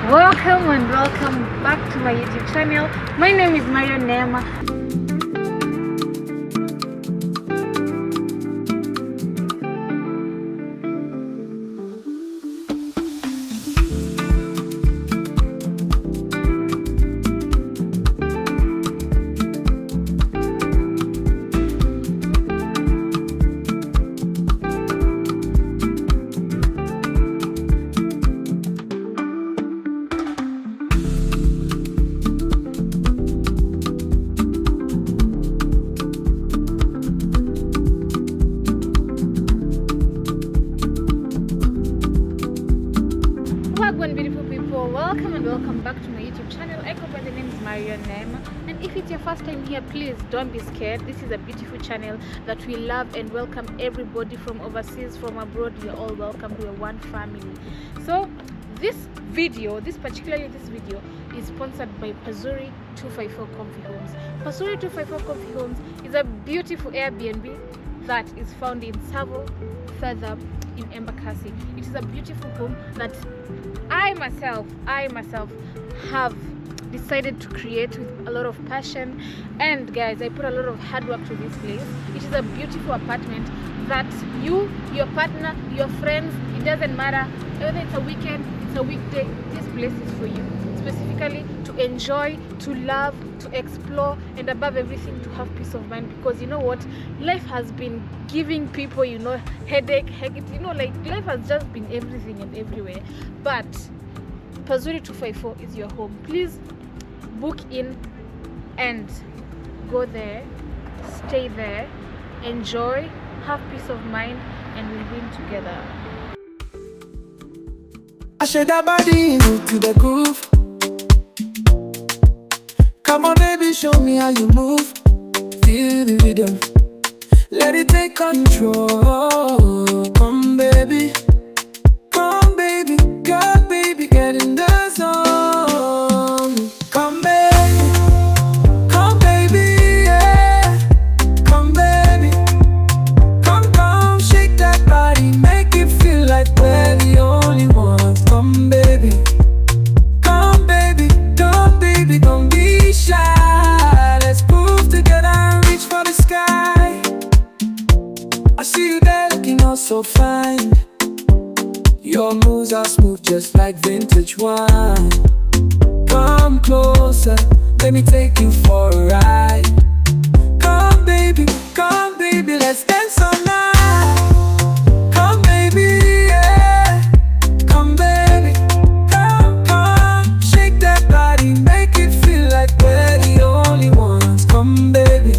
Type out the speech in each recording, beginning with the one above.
Welcome and welcome back to my YouTube channel. My name is NEEMA. Beautiful people, welcome and welcome back to my YouTube channel. I go by the name is NEEMA, and if it's your first time here, please don't be scared. This is a beautiful channel that we love and welcome everybody from overseas, from abroad. You're all welcome. We're one family. So this video is sponsored by Pazuri 254 Comfy Homes. Pazuri 254 Comfy Homes is a beautiful Airbnb that is found in Savo, further in Embakasi. It is a beautiful home that I myself have decided to create with a lot of passion, and guys, I put a lot of hard work to this place. It is a beautiful apartment that you, your partner, your friends, it doesn't matter whether it's a weekend, it's a weekday, this place is for you, specifically to enjoy, to love, to explore, and above everything to have peace of mind. Because you know what, life has been giving people, headache, like life has just been everything and everywhere, but Pazuri 254 is your home. Please book in and go there, stay there, enjoy, have peace of mind, and we'll win together. I shake that body, move to the groove. Come on baby, show me how you move. Feel the rhythm, let it take control. Come baby, God baby, get in the zone. Come baby, yeah. Come baby, come, shake that body, make it feel like we're the only ones. Come baby, don't be shy. Let's move together and reach for the sky. I see you there looking all so fine. Your moves are smooth just like vintage wine. Come closer, let me take you for a ride. Come baby, let's dance all night. Come baby, yeah. Come baby, come, shake that body, make it feel like we're the only ones. Come baby,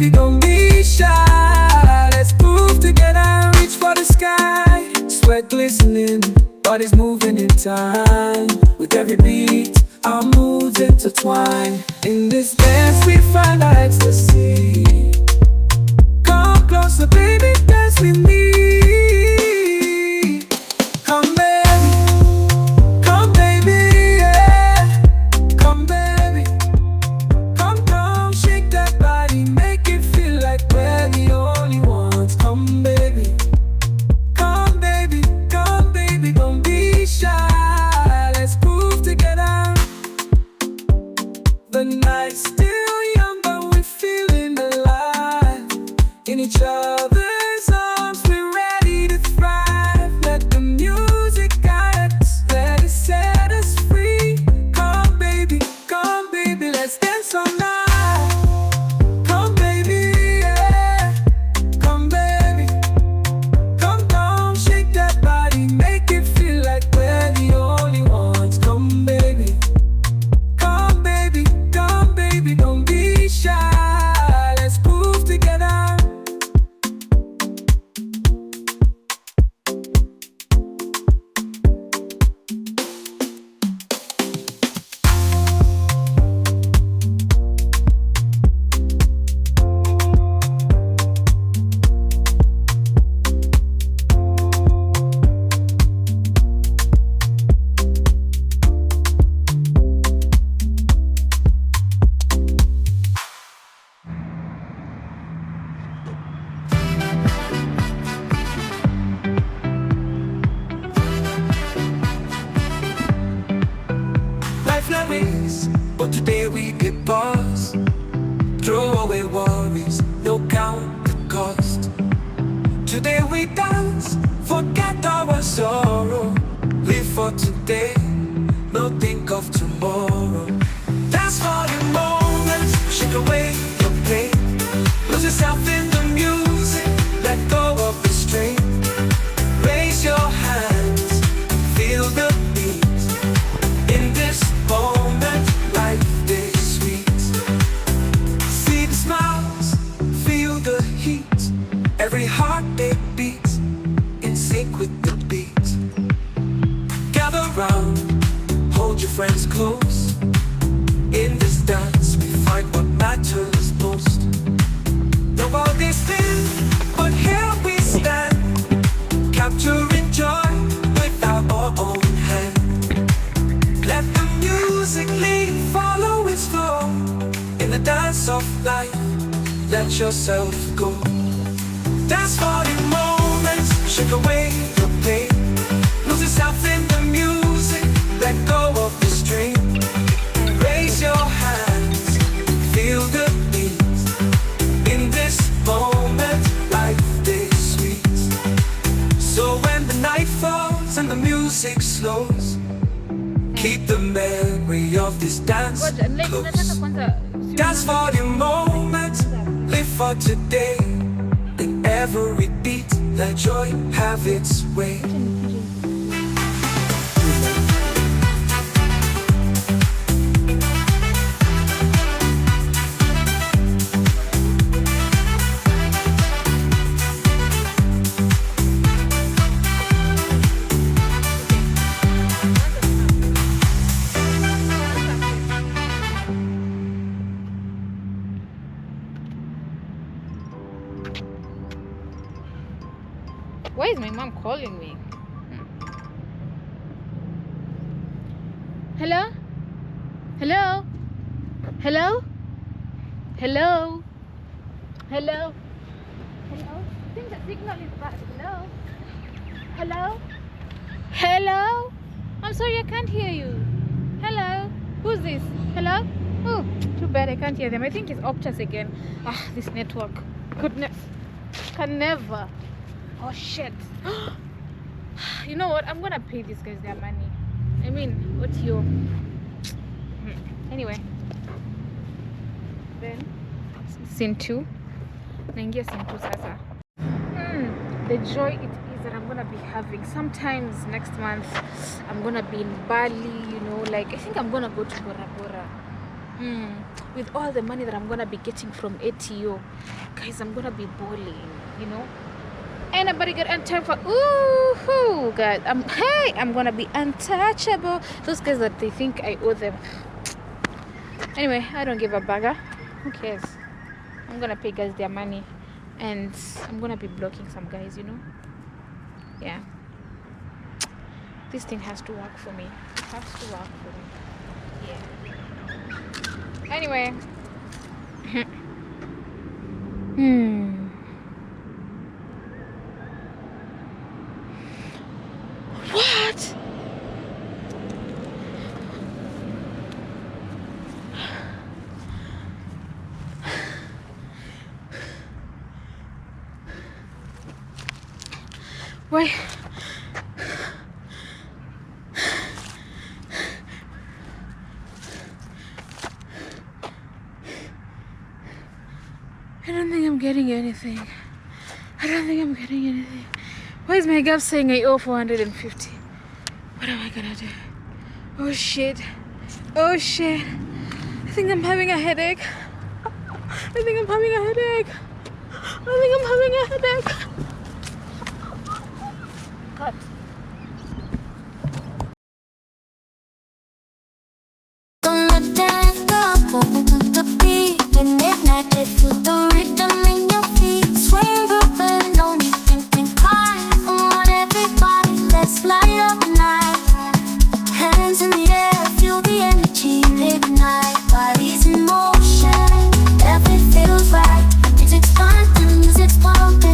don't be shy. Let's move together and reach for the sky. Sweat glistening, bodies moving in time. With every beat, our moods intertwine. In this dance we find our ecstasy. Come closer baby, dance with me. Come baby, yeah. Come baby, come, shake that body, make it feel like we're the only ones. Come baby, don't be shy. Let's move together. The night's still young, but we're feeling alive in each other's Today we dance, forget our sorrow. Live for today, no think of tomorrow. Dance for the moment, shake away your pain. Lose yourself in the music, let go of the strain. Raise your hands, feel the beat. In this moment, life is sweet. See the smiles, feel the heat. Every heartbeat beats in sync with the beat. Gather round, hold your friends close. In this dance we find what matters most. Nobody's been, but here we stand, capturing joy with our own hand. Let the music lead, follow its flow. In the dance of life, let yourself go. Dance for the moments, shake away your pain. Lose yourself in the music, let go of the strain. Raise your hands, feel the beat. In this moment, life is sweet. So when the night falls and the music slows, keep the memory of this dance close. Dance for the moment, live for today. In every beat, let joy have its way. Why is my mom calling me? Hello? Hello? Hello? Hello? Hello? Hello? I think the signal is bad. Hello? Hello? Hello? I'm sorry, I can't hear you. Hello? Who's this? Hello? Oh, too bad I can't hear them. I think it's Optus again. Ah, this network. Goodness. Can never. Oh shit. You know what? I'm gonna pay these guys their money. I mean, what's your anyway? Then scene 2. Naingia scene 2 sasa. The joy it is that I'm gonna be having. Sometimes next month I'm gonna be in Bali, you know, like I think I'm gonna go to Bora Bora. With all the money that I'm gonna be getting from ATO, guys, I'm gonna be bowling, you know. Ain't nobody got untouchable. Ooh, God, I'm gonna be untouchable. Those guys that they think I owe them. Anyway, I don't give a bugger. Who cares? I'm gonna pay guys their money, and I'm gonna be blocking some guys, you know. Yeah, this thing has to work for me. It has to work for me. Yeah. Anyway. What? Why? I don't think I'm getting anything. Why is my gap saying I owe 450? What am I gonna do? Oh shit. I think I'm having a headache. Cut. Don't let that go. The beat and ignite it. Feel the rhythm in your feet. Swing up and on you and climb on everybody. Let's light up the night. Hands in the air, feel the energy ignite. Bodies in motion, everything feels right. Music's fun and music's pumping.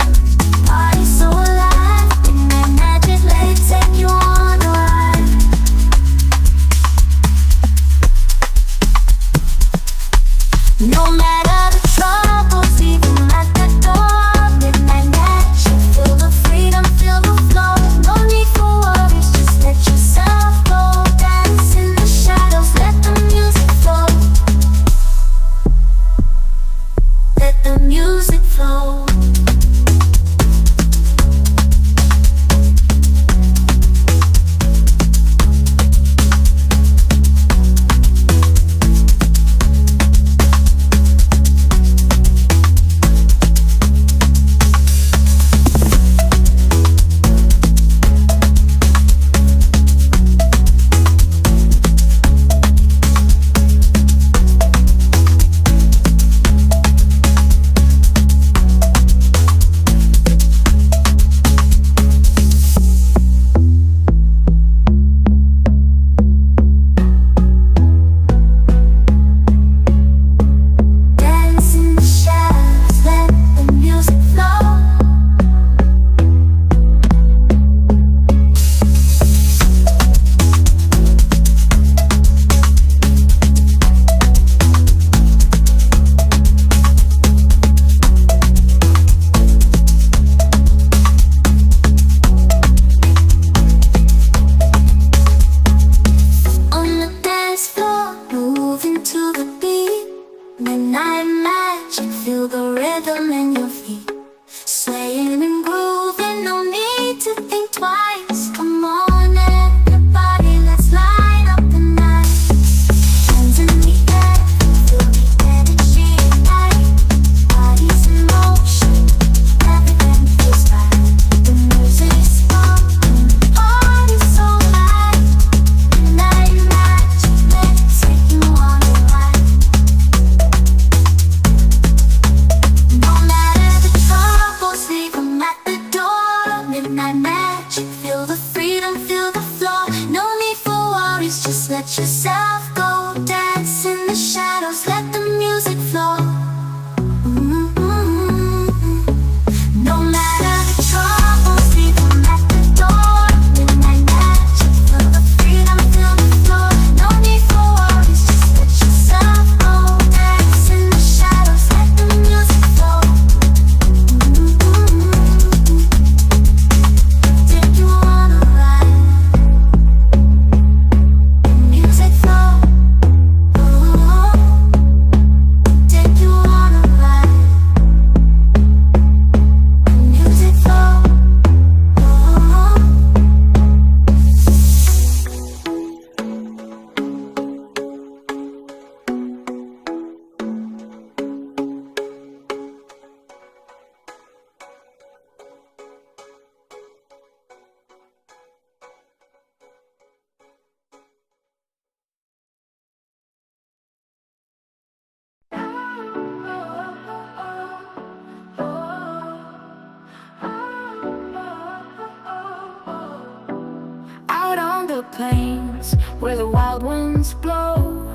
the plains where the wild winds blow,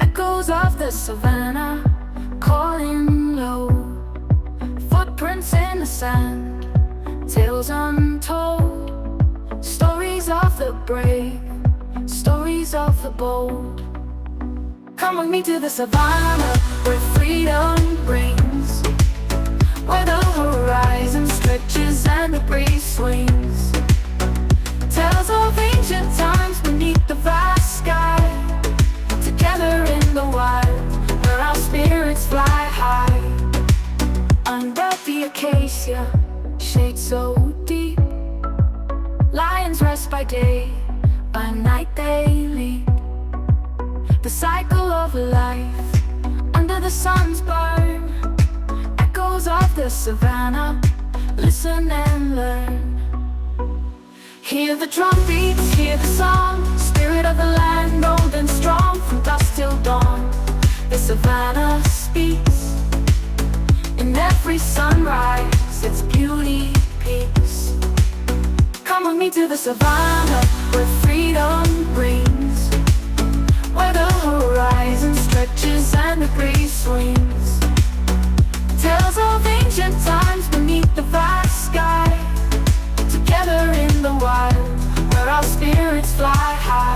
echoes of the savannah calling low, footprints in the sand, tales untold, stories of the brave, stories of the bold. Come with me to the savannah where freedom reigns, where the horizon stretches and the breeze swings, tales of ancient times beneath the vast sky, together in the wild where our spirits fly high. Under the acacia, shade so deep, lions rest by day, by night they leap. The cycle of life under the sun's burn, echoes of the savannah, listen and learn. Hear the drum beats, hear the song, spirit of the land, old and strong, from dusk till dawn. The savannah speaks, in every sunrise its beauty peaks. Come with me to the savannah where freedom reigns, where the horizon stretches and the breeze swings, tales of ancient times beneath the vast sky, together in the wild where our spirits fly high.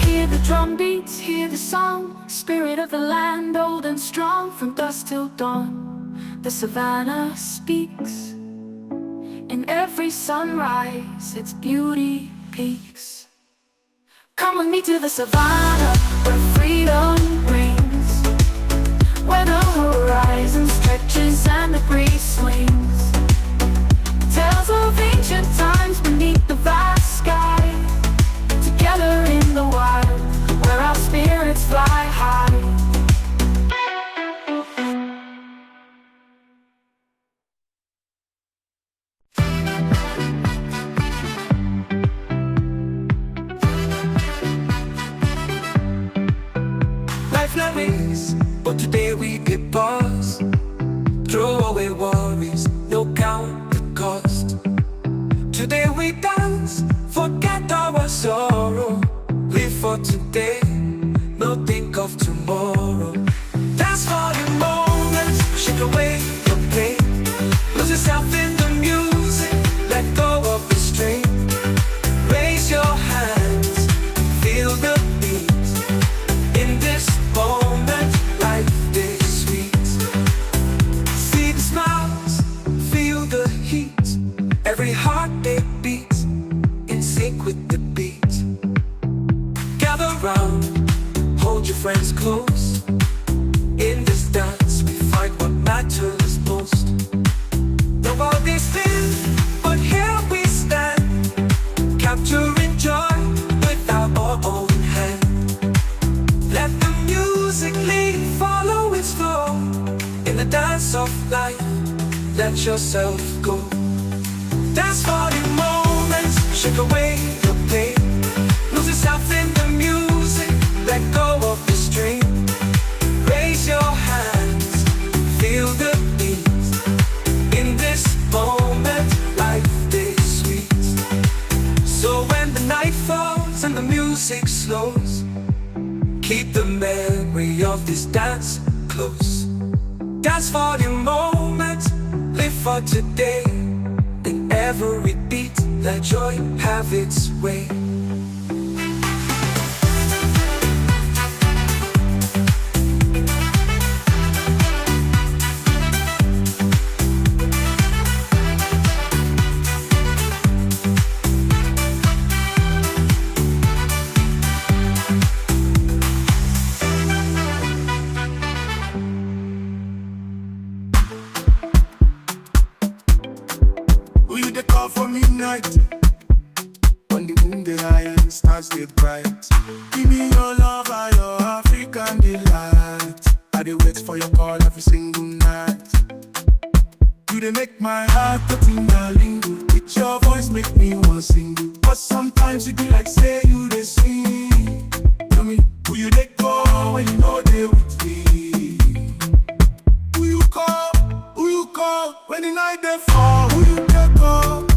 Hear the drum beats, hear the song, spirit of the land, old and strong, from dusk till dawn. The savannah speaks, in every sunrise its beauty peaks. Come with me to the savannah where freedom reigns, where the horizon stretches and the breeze swings, tales of ancient times beneath the vast sky, together in the wild where our spirits fly high. Life not race, but today we get pause. Throw away worries, no count the cost. Today we dance, forget our sorrow. Live for today, no think of tomorrow. Dance for the moment, shake away your pain. Lose yourself in the music, let go of the strain. Raise your hands, feel the beat. In this moment, life is sweet. See the smiles, feel the heat. Every heartbeat beats in sync with the beat. Gather round, hold your friends close. In this dance, we find what matters most. Nobody's there, but here we stand, capturing joy with our own hand. Let the music lead, follow its flow. In the dance of life, let yourself go. Dance for the moment, shake away your pain. Lose yourself in the music, let go of the strain. Raise your hands, feel the beat. In this moment, life is sweet. So when the night falls and the music slows, keep the memory of this dance close. Dance for the moment, live for today. In every beat, let joy have its way. Who you dey call for midnight? When the moon dey high and stars dey bright. Give me your love and your African delight. I dey wait for your call every single night. You dey make my heart go ting-a-ling. With your voice make me want sing. But sometimes you be like say you dey sing. Tell me who you dey call when when you know they with me. Who you call? Who you call? When the night they fall, who you take call?